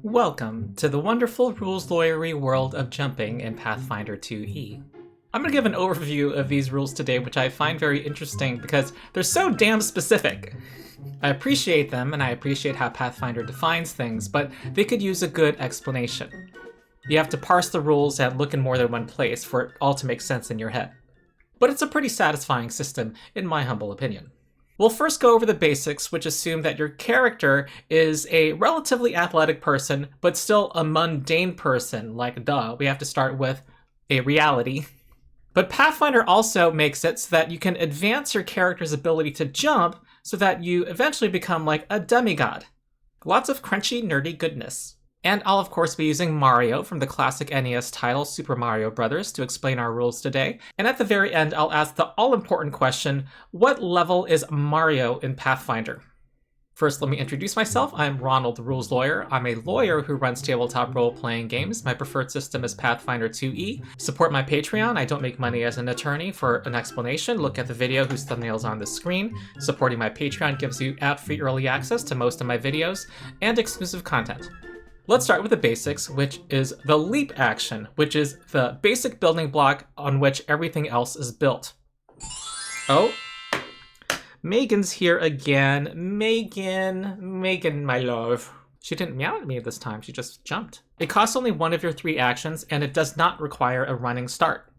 Welcome to the wonderful rules lawyery world of jumping in Pathfinder 2e. I'm going to give an overview of these rules today, which I find very interesting because they're so damn specific. I appreciate them, and I appreciate how Pathfinder defines things, but they could use a good explanation. You have to parse the rules and look in more than one place for it all to make sense in your head. But it's a pretty satisfying system, in my humble opinion. We'll first go over the basics, which assume that your character is a relatively athletic person, but still a mundane person, like duh, we have to start with a reality. But Pathfinder also makes it so that you can advance your character's ability to jump so that you eventually become like a demigod. Lots of crunchy, nerdy goodness. And I'll of course be using Mario from the classic NES title Super Mario Bros. To explain our rules today. And at the very end, I'll ask the all-important question, what level is Mario in Pathfinder? First, let me introduce myself. I'm Ronald, the rules lawyer. I'm a lawyer who runs tabletop role-playing games. My preferred system is Pathfinder 2e. Support my Patreon. I don't make money as an attorney. For an explanation, look at the video whose thumbnail is on the screen. Supporting my Patreon gives you ad-free early access to most of my videos and exclusive content. Let's start with the basics, which is the leap action, which is the basic building block on which everything else is built. Oh, Megan's here again. Megan, my love. She didn't meow at me this time, she just jumped. It costs only one of your 3 actions, and it does not require a running start.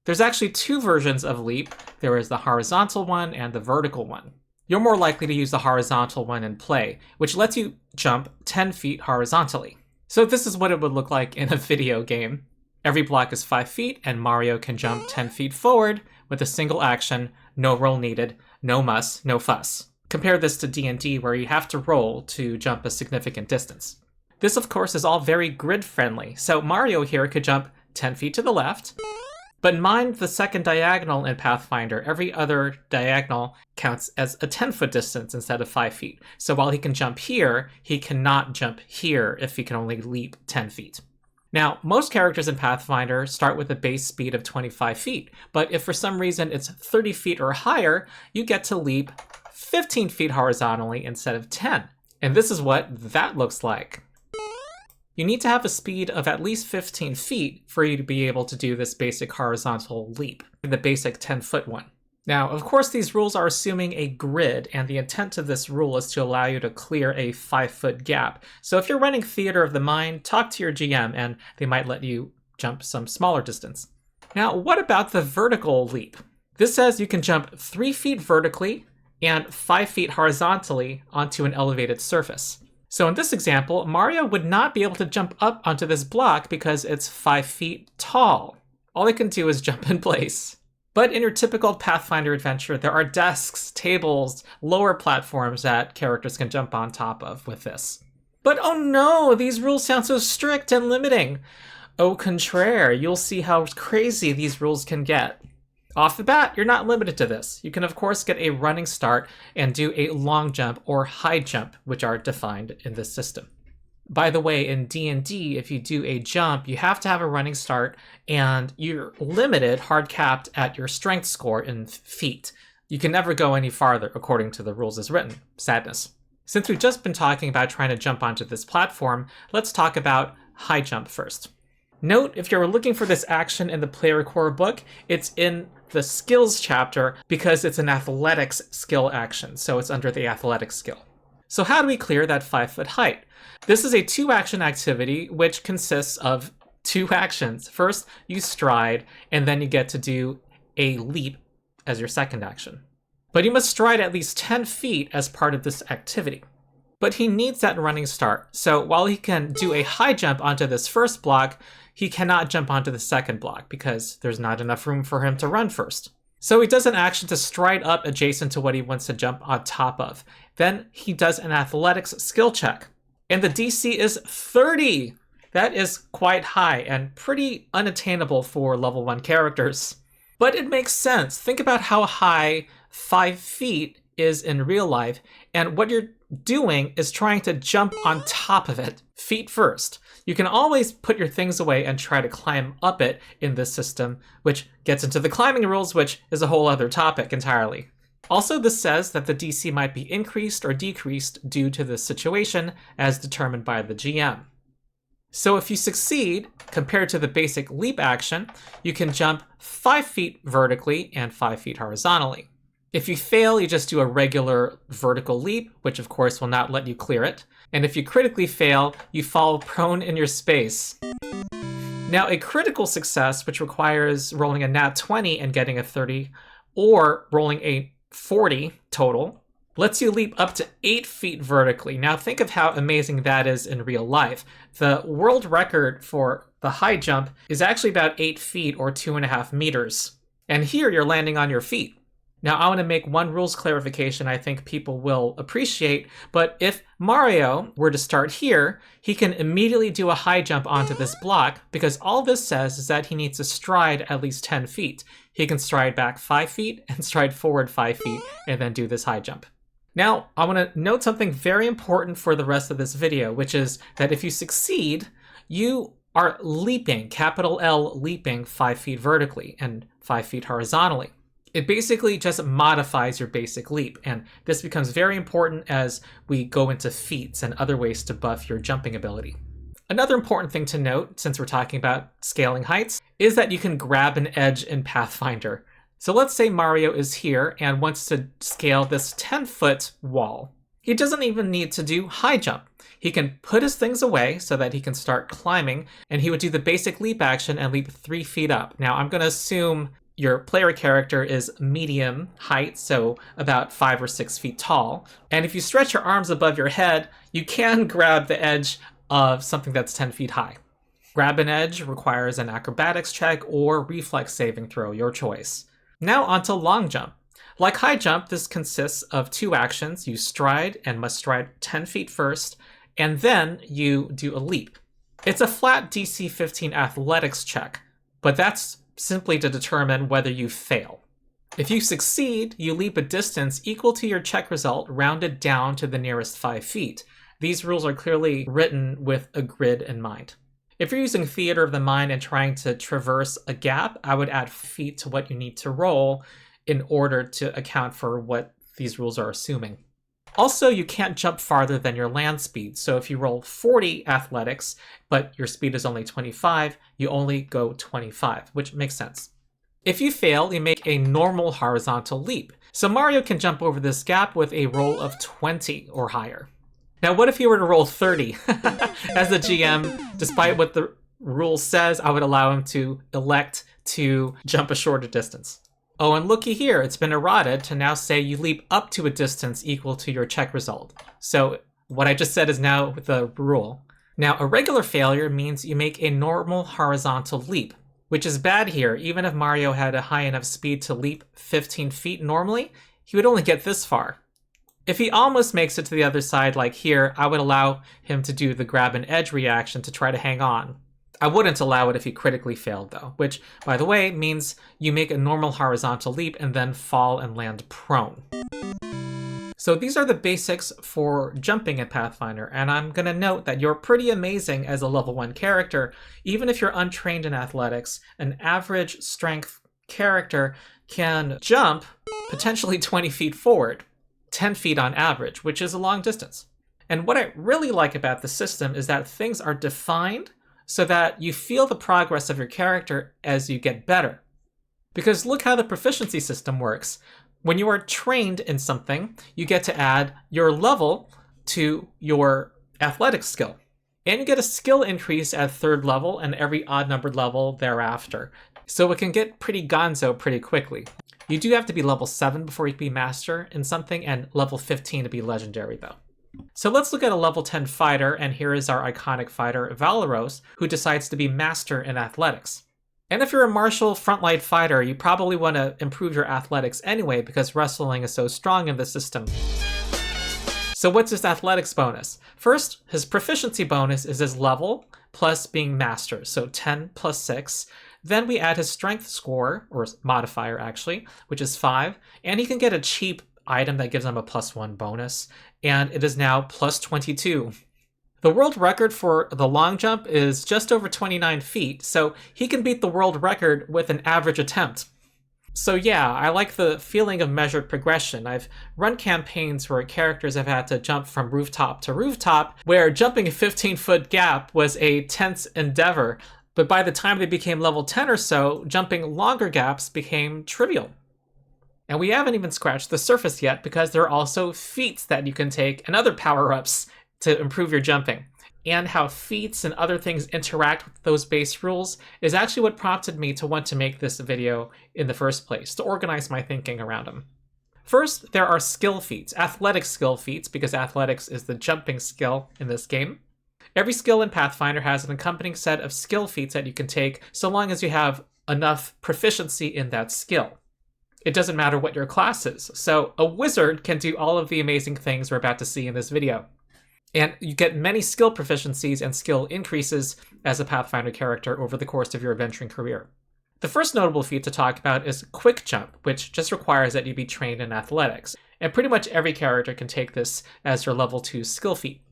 There's actually 2 versions of leap. There is the horizontal one and the vertical one. You're more likely to use the horizontal one in play, which lets you jump 10 feet horizontally. So this is what it would look like in a video game. Every block is 5 feet, and Mario can jump 10 feet forward with a single action, no roll needed, no muss, no fuss. Compare this to D&D, where you have to roll to jump a significant distance. This, of course, is all very grid-friendly, so Mario here could jump 10 feet to the left, but mind the second diagonal in Pathfinder. Every other diagonal counts as a 10-foot distance instead of 5 feet. So while he can jump here, he cannot jump here if he can only leap 10 feet. Now, most characters in Pathfinder start with a base speed of 25 feet, but if for some reason it's 30 feet or higher, you get to leap 15 feet horizontally instead of 10. And this is what that looks like. You need to have a speed of at least 15 feet for you to be able to do this basic horizontal leap, the basic 10-foot one. Now, of course, these rules are assuming a grid, and the intent of this rule is to allow you to clear a 5-foot gap. So if you're running theater of the mind, talk to your GM, and they might let you jump some smaller distance. Now, what about the vertical leap? This says you can jump 3 feet vertically and 5 feet horizontally onto an elevated surface. So in this example, Mario would not be able to jump up onto this block because it's 5 feet tall. All he can do is jump in place. But in your typical Pathfinder adventure, there are desks, tables, lower platforms that characters can jump on top of with this. But oh no, these rules sound so strict and limiting. Au contraire, you'll see how crazy these rules can get. Off the bat, you're not limited to this. You can of course get a running start and do a long jump or high jump, which are defined in this system. By the way, in D&D, if you do a jump, you have to have a running start, and you're limited, hard capped, at your strength score in feet. You can never go any farther according to the rules as written. Sadness. Since we've just been talking about trying to jump onto this platform, let's talk about high jump first. Note, if you're looking for this action in the player core book, it's in the skills chapter because it's an athletics skill action, so it's under the athletics skill. So how do we clear that 5-foot height? This is a 2-action activity which consists of 2 actions. First, you stride, and then you get to do a leap as your second action. But you must stride at least 10 feet as part of this activity. But he needs that running start, so while he can do a high jump onto this first block, he cannot jump onto the second block because there's not enough room for him to run first. So he does an action to stride up adjacent to what he wants to jump on top of. Then he does an athletics skill check, and the DC is 30! That is quite high and pretty unattainable for level 1 characters. But it makes sense. Think about how high 5 feet is in real life, and what you're doing is trying to jump on top of it, feet first. You can always put your things away and try to climb up it in this system, which gets into the climbing rules, which is a whole other topic entirely. Also, this says that the DC might be increased or decreased due to the situation as determined by the GM. So if you succeed, compared to the basic leap action, you can jump 5 feet vertically and 5 feet horizontally. If you fail, you just do a regular vertical leap, which of course will not let you clear it. And if you critically fail, you fall prone in your space. Now, a critical success, which requires rolling a nat 20 and getting a 30, or rolling a 40 total, lets you leap up to 8 feet vertically. Now think of how amazing that is in real life. The world record for the high jump is actually about 8 feet or 2.5 meters. And here you're landing on your feet. Now I want to make one rules clarification I think people will appreciate, but if Mario were to start here, he can immediately do a high jump onto this block because all this says is that he needs to stride at least 10 feet. He can stride back 5 feet and stride forward 5 feet and then do this high jump. Now, I want to note something very important for the rest of this video, which is that if you succeed, you are leaping, capital L, leaping 5 feet vertically and 5 feet horizontally. It basically just modifies your basic leap, and this becomes very important as we go into feats and other ways to buff your jumping ability. Another important thing to note, since we're talking about scaling heights, is that you can grab an edge in Pathfinder. So let's say Mario is here and wants to scale this 10-foot wall. He doesn't even need to do high jump. He can put his things away so that he can start climbing, and he would do the basic leap action and leap 3 feet up. Now I'm going to assume your player character is medium height, so about 5 or 6 feet tall. And if you stretch your arms above your head, you can grab the edge of something that's 10 feet high. Grab an edge requires an acrobatics check or reflex saving throw, your choice. Now onto long jump. Like high jump, this consists of 2 actions. You stride and must stride 10 feet first, and then you do a leap. It's a flat DC 15 athletics check, but that's simply to determine whether you fail. If you succeed, you leap a distance equal to your check result rounded down to the nearest 5 feet. These rules are clearly written with a grid in mind. If you're using Theater of the Mind and trying to traverse a gap, I would add feet to what you need to roll in order to account for what these rules are assuming. Also, you can't jump farther than your land speed, so if you roll 40 athletics, but your speed is only 25, you only go 25, which makes sense. If you fail, you make a normal horizontal leap. So Mario can jump over this gap with a roll of 20 or higher. Now, what if you were to roll 30? As the GM, despite what the rule says, I would allow him to elect to jump a shorter distance. Oh, and looky here, it's been errated to now say you leap up to a distance equal to your check result. So what I just said is now the rule. Now, a regular failure means you make a normal horizontal leap, which is bad here. Even if Mario had a high enough speed to leap 15 feet normally, he would only get this far. If he almost makes it to the other side, like here, I would allow him to do the grab and edge reaction to try to hang on. I wouldn't allow it if he critically failed, though, which, by the way, means you make a normal horizontal leap and then fall and land prone. So these are the basics for jumping in Pathfinder, and I'm going to note that you're pretty amazing as a level 1 character. Even if you're untrained in athletics, an average strength character can jump potentially 20 feet forward, 10 feet on average, which is a long distance. And what I really like about the system is that things are defined so that you feel the progress of your character as you get better. Because look how the proficiency system works. When you are trained in something, you get to add your level to your athletics skill. And you get a skill increase at 3rd level and every odd-numbered level thereafter. So it can get pretty gonzo pretty quickly. You do have to be level 7 before you can be master in something, and level 15 to be legendary, though. So let's look at a level 10 fighter, and here is our iconic fighter, Valeros, who decides to be master in athletics. And if you're a martial frontline fighter, you probably want to improve your athletics anyway because wrestling is so strong in the system. So what's his athletics bonus? First, his proficiency bonus is his level plus being master, so 10 plus 6. Then we add his strength score, or modifier actually, which is 5, and he can get a cheap item that gives him a +1 bonus, and it is now plus 22. The world record for the long jump is just over 29 feet, so he can beat the world record with an average attempt. So yeah, I like the feeling of measured progression. I've run campaigns where characters have had to jump from rooftop to rooftop, where jumping a 15-foot gap was a tense endeavor, but by the time they became level 10 or so, jumping longer gaps became trivial. And we haven't even scratched the surface yet because there are also feats that you can take and other power-ups to improve your jumping. And how feats and other things interact with those base rules is actually what prompted me to want to make this video in the first place, to organize my thinking around them. First, there are skill feats, athletic skill feats, because athletics is the jumping skill in this game. Every skill in Pathfinder has an accompanying set of skill feats that you can take so long as you have enough proficiency in that skill. It doesn't matter what your class is, so a wizard can do all of the amazing things we're about to see in this video. And you get many skill proficiencies and skill increases as a Pathfinder character over the course of your adventuring career. The first notable feat to talk about is Quick Jump, which just requires that you be trained in athletics. And pretty much every character can take this as your level 2 skill feat.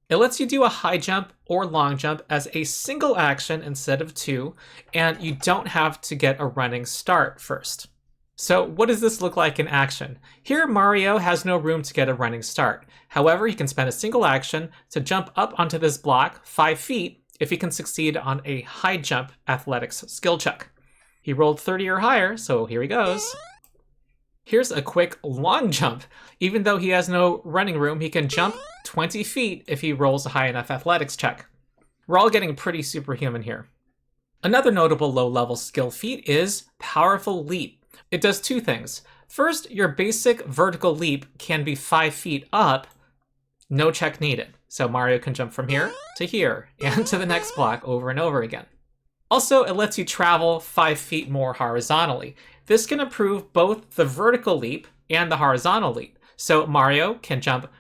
It lets you do a high jump or long jump as a single action instead of two, and you don't have to get a running start first. So what does this look like in action? Here, Mario has no room to get a running start. However, he can spend a single action to jump up onto this block 5 feet if he can succeed on a high jump athletics skill check. He rolled 30 or higher, so here he goes. Here's a quick long jump. Even though he has no running room, he can jump 20 feet if he rolls a high enough athletics check. We're all getting pretty superhuman here. Another notable low-level skill feat is Powerful Leap. It does two things. First, your basic vertical leap can be 5 feet up, no check needed. So Mario can jump from here to here and to the next block over and over again. Also, it lets you travel 5 feet more horizontally. This can improve both the vertical leap and the horizontal leap. So Mario can jump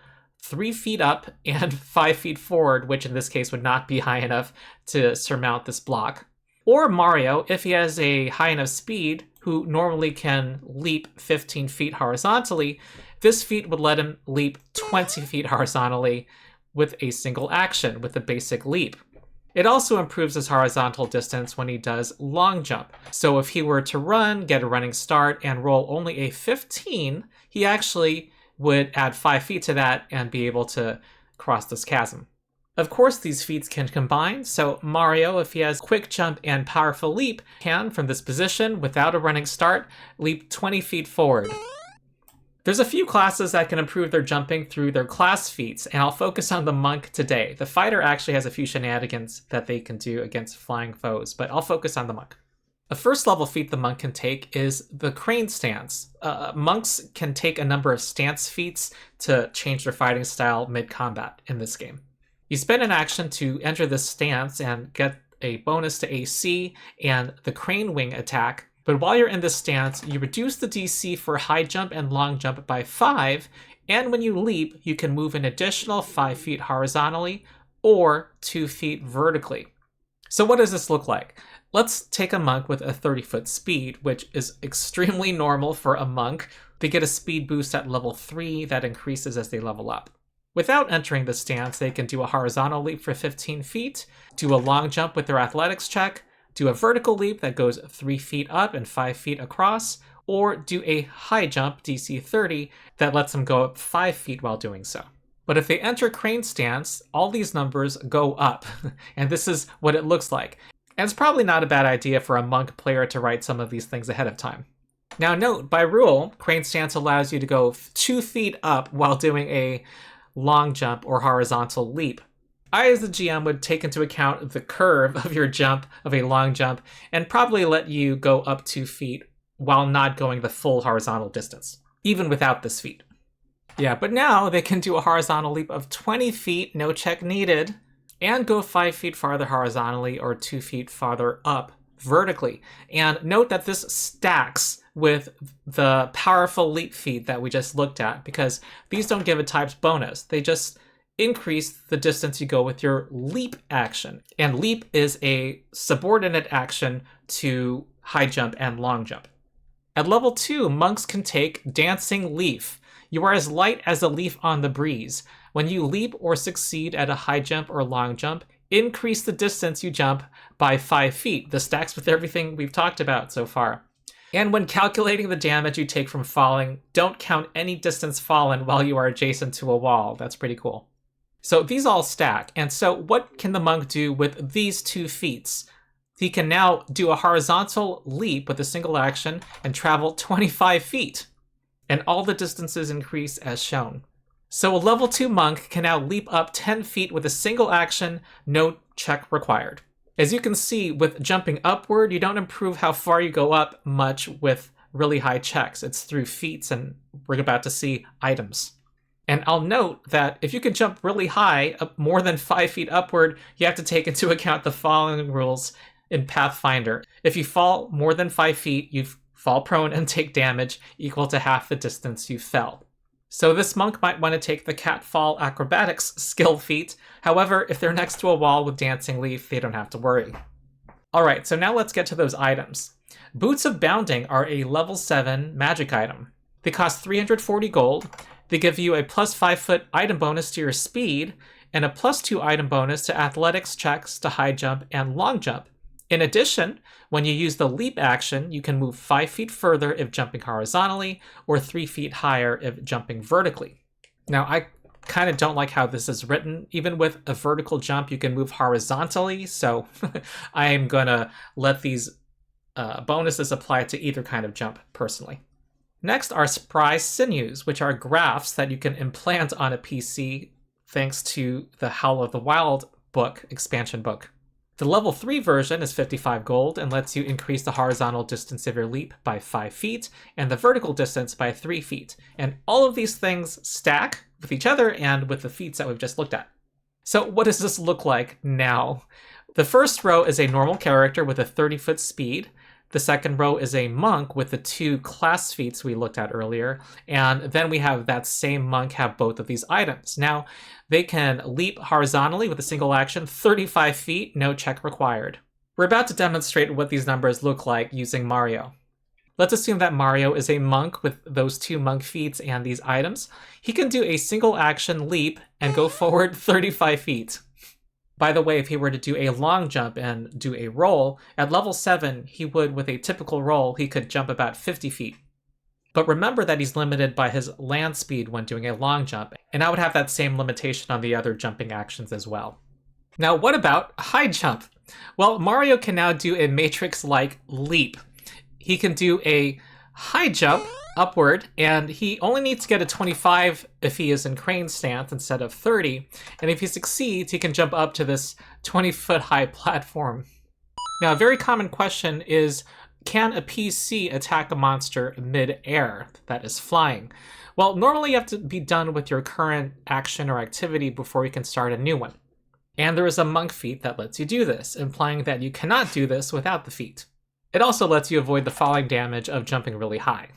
3 feet up and 5 feet forward, which in this case would not be high enough to surmount this block. Or Mario, if he has a high enough speed, who normally can leap 15 feet horizontally, this feat would let him leap 20 feet horizontally with a single action, with a basic leap. It also improves his horizontal distance when he does long jump. So if he were to run, get a running start, and roll only a 15, he actually would add 5 feet to that and be able to cross this chasm. Of course, these feats can combine, so Mario, if he has Quick Jump and Powerful Leap, can, from this position, without a running start, leap 20 feet forward. There's a few classes that can improve their jumping through their class feats, and I'll focus on the Monk today. The Fighter actually has a few shenanigans that they can do against flying foes, but I'll focus on the Monk. A first level feat the Monk can take is the Crane Stance. Monks can take a number of stance feats to change their fighting style mid-combat in this game. You spend an action to enter this stance and get a bonus to AC and the crane wing attack, but while you're in this stance, you reduce the DC for high jump and long jump by 5, and when you leap, you can move an additional 5 feet horizontally or 2 feet vertically. So what does this look like? Let's take a monk with a 30-foot speed, which is extremely normal for a monk. They get a speed boost at level 3 that increases as they level up. Without entering the stance, they can do a horizontal leap for 15 feet, do a long jump with their athletics check, do a vertical leap that goes 3 feet up and 5 feet across, or do a high jump, DC 30, that lets them go up 5 feet while doing so. But if they enter crane stance, all these numbers go up, and this is what it looks like. And it's probably not a bad idea for a monk player to write some of these things ahead of time. Now note, by rule, crane stance allows you to go 2 feet up while doing a long jump or horizontal leap. I, as the GM, would take into account the curve of your jump, of a long jump, and probably let you go up 2 feet while not going the full horizontal distance, even without this feat. Yeah, but now they can do a horizontal leap of 20 feet, no check needed, and go 5 feet farther horizontally or 2 feet farther up vertically. And note that this stacks with the powerful leap feat that we just looked at, because these don't give a types bonus. They just increase the distance you go with your leap action. And leap is a subordinate action to high jump and long jump. At level 2, monks can take Dancing Leaf. You are as light as a leaf on the breeze. When you leap or succeed at a high jump or long jump, increase the distance you jump by 5 feet. This stacks with everything we've talked about so far. And when calculating the damage you take from falling, don't count any distance fallen while you are adjacent to a wall. That's pretty cool. So these all stack. And so what can the monk do with these 2 feats? He can now do a horizontal leap with a single action and travel 25 feet. And all the distances increase as shown. So a level 2 monk can now leap up 10 feet with a single action, no check required. As you can see, with jumping upward, you don't improve how far you go up much with really high checks. It's through feats, and we're about to see items. And I'll note that if you can jump really high, up more than 5 feet upward, you have to take into account the following rules in Pathfinder. If you fall more than 5 feet, you fall prone and take damage equal to half the distance you fell. So this monk might want to take the catfall acrobatics skill feat. However, if they're next to a wall with dancing leaf, they don't have to worry. Alright, so now let's get to those items. Boots of Bounding are a level 7 magic item. They cost 340 gold. They give you a plus 5 foot item bonus to your speed, and a plus 2 item bonus to athletics checks, to high jump, and long jump. In addition, when you use the leap action, you can move 5 feet further if jumping horizontally, or 3 feet higher if jumping vertically. Now, I kind of don't like how this is written. Even with a vertical jump, you can move horizontally, so I am going to let these bonuses apply to either kind of jump, personally. Next are Spry Sinews, which are graphs that you can implant on a PC thanks to the Howl of the Wild book, expansion book. The level 3 version is 55 gold and lets you increase the horizontal distance of your leap by 5 feet and the vertical distance by 3 feet. And all of these things stack with each other and with the feats that we've just looked at. So what does this look like now? The first row is a normal character with a 30-foot speed. The second row is a monk with the 2 class feats we looked at earlier, and then we have that same monk have both of these items. Now, they can leap horizontally with a single action, 35 feet, no check required. We're about to demonstrate what these numbers look like using Mario. Let's assume that Mario is a monk with those 2 monk feats and these items. He can do a single action leap and go forward 35 feet. By the way, if he were to do a long jump and do a roll, at level 7, he would, with a typical roll, he could jump about 50 feet. But remember that he's limited by his land speed when doing a long jump, and I would have that same limitation on the other jumping actions as well. Now, what about high jump? Well, Mario can now do a Matrix-like leap. He can do a high jump upward, and he only needs to get a 25 if he is in crane stance instead of 30, and if he succeeds, he can jump up to this 20-foot high platform. Now, a very common question is, can a PC attack a monster mid-air that is flying? Well, normally you have to be done with your current action or activity before you can start a new one. And there is a monk feat that lets you do this, implying that you cannot do this without the feat. It also lets you avoid the falling damage of jumping really high.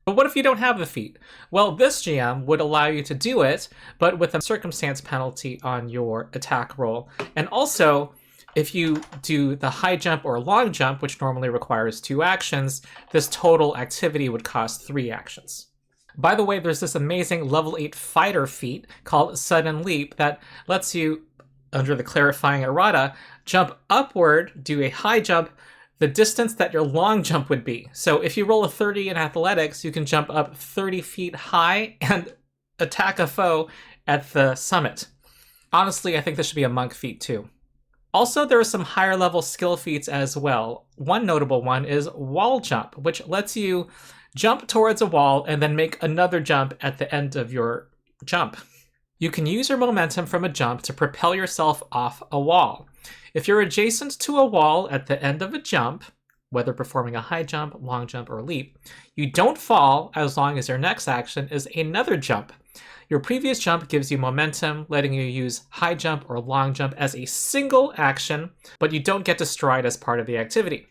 But what if you don't have the feat? Well, this GM would allow you to do it, but with a circumstance penalty on your attack roll. And also, if you do the high jump or long jump, which normally requires 2 actions, this total activity would cost 3 actions. By the way, there's this amazing level 8 fighter feat called Sudden Leap that lets you, under the clarifying errata, jump upward, do a high jump, the distance that your long jump would be. So if you roll a 30 in athletics, you can jump up 30 feet high and attack a foe at the summit. Honestly, I think this should be a monk feat too. Also, there are some higher level skill feats as well. One notable one is wall jump, which lets you jump towards a wall and then make another jump at the end of your jump. You can use your momentum from a jump to propel yourself off a wall. If you're adjacent to a wall at the end of a jump, whether performing a high jump, long jump, or leap, you don't fall as long as your next action is another jump. Your previous jump gives you momentum, letting you use high jump or long jump as a single action, but you don't get to stride as part of the activity.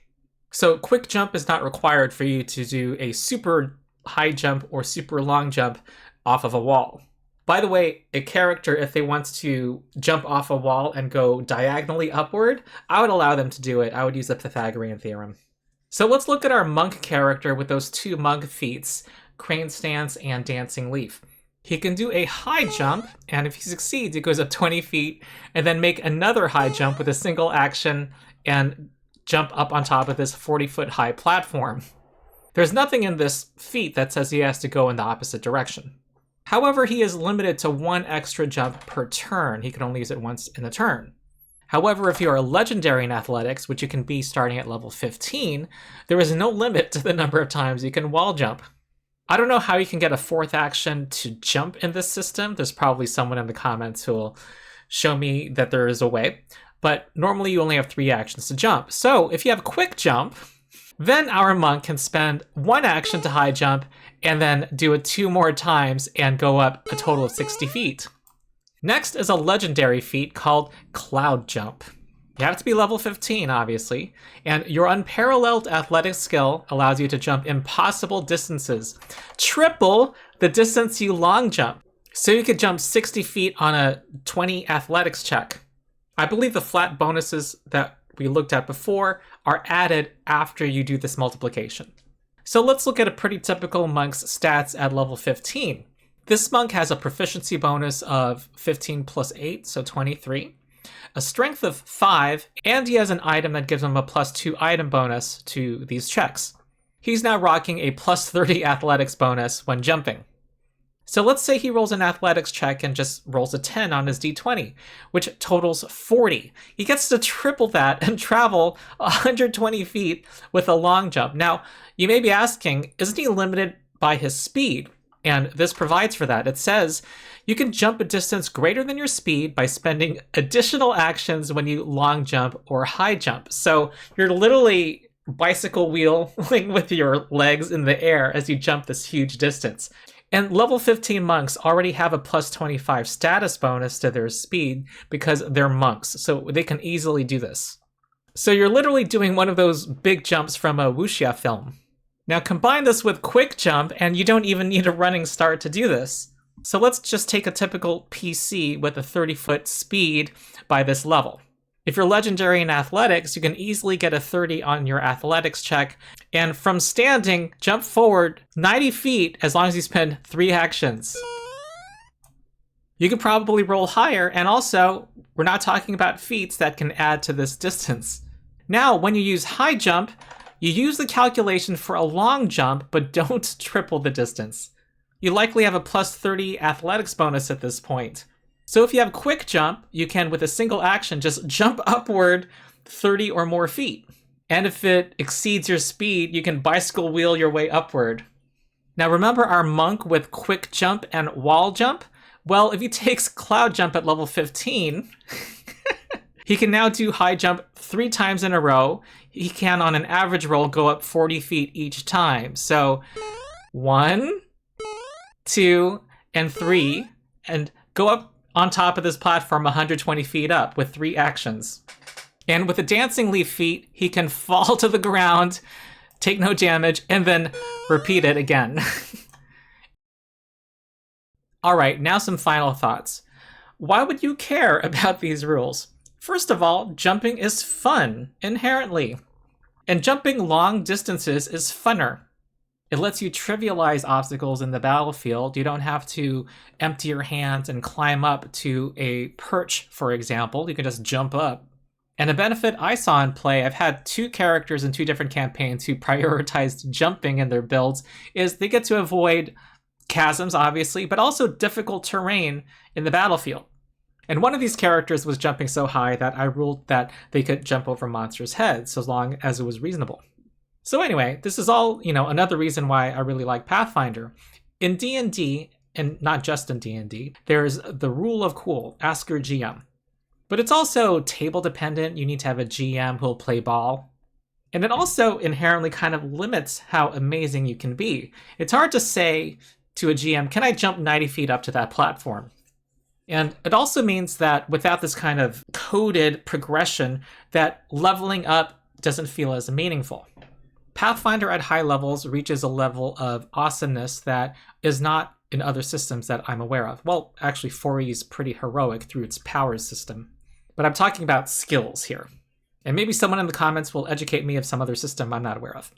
So quick jump is not required for you to do a super high jump or super long jump off of a wall. By the way, a character, if they want to jump off a wall and go diagonally upward, I would allow them to do it. I would use the Pythagorean theorem. So let's look at our monk character with those 2 monk feats, crane stance and dancing leaf. He can do a high jump, and if he succeeds, he goes up 20 feet, and then make another high jump with a single action and jump up on top of this 40-foot high platform. There's nothing in this feat that says he has to go in the opposite direction. However, he is limited to 1 extra jump per turn. He can only use it once in a turn. However, if you are legendary in athletics, which you can be starting at level 15, there is no limit to the number of times you can wall jump. I don't know how you can get a 4th action to jump in this system. There's probably someone in the comments who will show me that there is a way. But normally you only have 3 actions to jump. So if you have quick jump, then our monk can spend 1 action to high jump and then do it 2 more times and go up a total of 60 feet. Next is a legendary feat called Cloud Jump. You have to be level 15, obviously, and your unparalleled athletic skill allows you to jump impossible distances, triple the distance you long jump. So you could jump 60 feet on a 20 athletics check. I believe the flat bonuses that we looked at before are added after you do this multiplication. So let's look at a pretty typical monk's stats at level 15. This monk has a proficiency bonus of 15 plus 8, so 23, a strength of 5, and he has an item that gives him a plus 2 item bonus to these checks. He's now rocking a plus 30 athletics bonus when jumping. So let's say he rolls an athletics check and just rolls a 10 on his d20, which totals 40. He gets to triple that and travel 120 feet with a long jump. Now, you may be asking, isn't he limited by his speed? And this provides for that. It says you can jump a distance greater than your speed by spending additional actions when you long jump or high jump. So you're literally bicycle wheeling with your legs in the air as you jump this huge distance. And level 15 monks already have a plus 25 status bonus to their speed because they're monks, so they can easily do this. So you're literally doing one of those big jumps from a wuxia film. Now combine this with quick jump and you don't even need a running start to do this. So let's just take a typical PC with a 30-foot speed by this level. If you're legendary in athletics, you can easily get a 30 on your athletics check, and from standing, jump forward 90 feet as long as you spend 3 actions. You could probably roll higher, and also, we're not talking about feats that can add to this distance. Now, when you use high jump, you use the calculation for a long jump, but don't triple the distance. You likely have a plus 30 athletics bonus at this point. So if you have quick jump, you can, with a single action, just jump upward 30 or more feet. And if it exceeds your speed, you can bicycle wheel your way upward. Now remember our monk with quick jump and wall jump? Well, if he takes cloud jump at level 15, he can now do high jump 3 times in a row. He can, on an average roll, go up 40 feet each time. So 1, 2, and 3, and go up on top of this platform 120 feet up with 3 actions. And with a dancing leaf feat, he can fall to the ground, take no damage, and then repeat it again. All right, now some final thoughts. Why would you care about these rules? First of all, jumping is fun, inherently. And jumping long distances is funner. It lets you trivialize obstacles in the battlefield. You don't have to empty your hands and climb up to a perch, for example. You can just jump up. And a benefit I saw in play, I've had 2 characters in 2 different campaigns who prioritized jumping in their builds, is they get to avoid chasms, obviously, but also difficult terrain in the battlefield. And one of these characters was jumping so high that I ruled that they could jump over monsters' heads, so long as it was reasonable. So anyway, this is all, another reason why I really like Pathfinder. In D&D, and not just in D&D, there's the rule of cool, ask your GM. But it's also table dependent. You need to have a GM who'll play ball. And it also inherently kind of limits how amazing you can be. It's hard to say to a GM, can I jump 90 feet up to that platform? And it also means that without this kind of coded progression, that leveling up doesn't feel as meaningful. Pathfinder at high levels reaches a level of awesomeness that is not in other systems that I'm aware of. Well, actually, 4E is pretty heroic through its powers system. But I'm talking about skills here. And maybe someone in the comments will educate me of some other system I'm not aware of.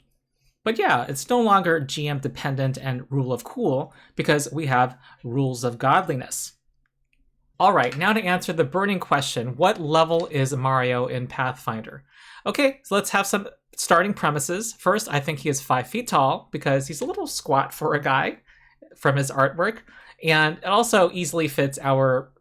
But yeah, it's no longer GM dependent and rule of cool because we have rules of godliness. All right, now to answer the burning question, what level is Mario in Pathfinder? Okay, so let's have some starting premises. First, I think he is 5 feet tall because he's a little squat for a guy from his artwork, and it also easily fits our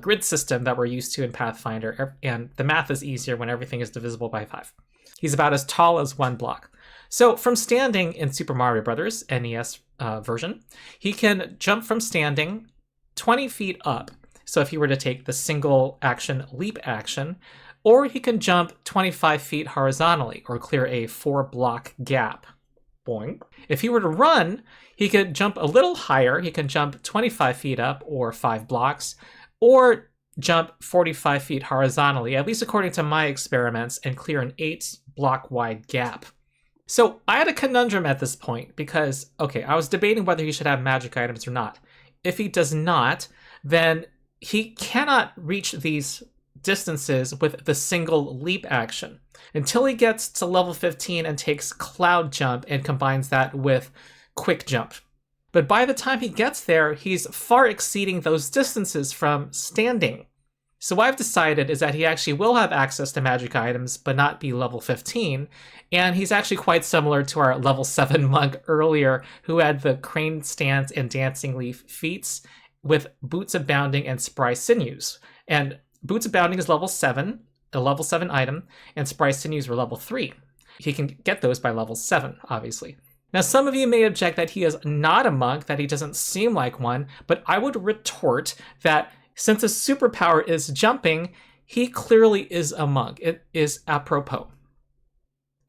grid system that we're used to in Pathfinder, and the math is easier when everything is divisible by 5. He's about as tall as 1 block. So from standing in Super Mario Bros. NES version, he can jump from standing 20 feet up. So if he were to take the single action leap action, or he can jump 25 feet horizontally or clear a 4-block gap. Boing. If he were to run, he could jump a little higher. He can jump 25 feet up or 5 blocks, or jump 45 feet horizontally, at least according to my experiments, and clear an 8-block wide gap. So I had a conundrum at this point because, okay, I was debating whether he should have magic items or not. If he does not, then he cannot reach these distances with the single leap action until he gets to level 15 and takes Cloud Jump and combines that with Quick Jump. But by the time he gets there, he's far exceeding those distances from standing. So what I've decided is that he actually will have access to magic items, but not be level 15, and he's actually quite similar to our level 7 monk earlier, who had the crane stance and dancing leaf feats, with Boots of Bounding and Spry Sinews. And Boots of Bounding is level 7, a level 7 item, and Spry Sinews were level 3. He can get those by level 7, obviously. Now, some of you may object that he is not a monk, that he doesn't seem like one, but I would retort that since his superpower is jumping, he clearly is a monk. It is apropos.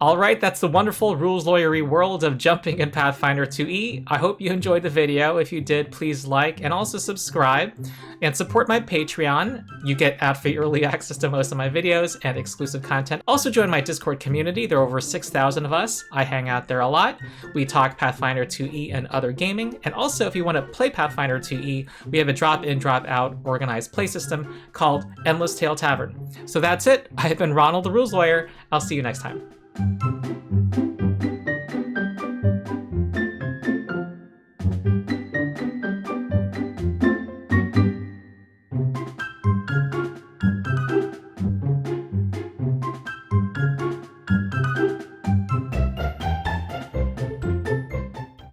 All right, that's the wonderful rules lawyery world of jumping in Pathfinder 2e. I hope you enjoyed the video. If you did, please like and also subscribe and support my Patreon. You get ad-free early access to most of my videos and exclusive content. Also join my Discord community. There are over 6,000 of us. I hang out there a lot. We talk Pathfinder 2e and other gaming. And also, if you want to play Pathfinder 2e, we have a drop-in, drop-out organized play system called Endless Tale Tavern. So that's it. I've been Ronald the Rules Lawyer. I'll see you next time.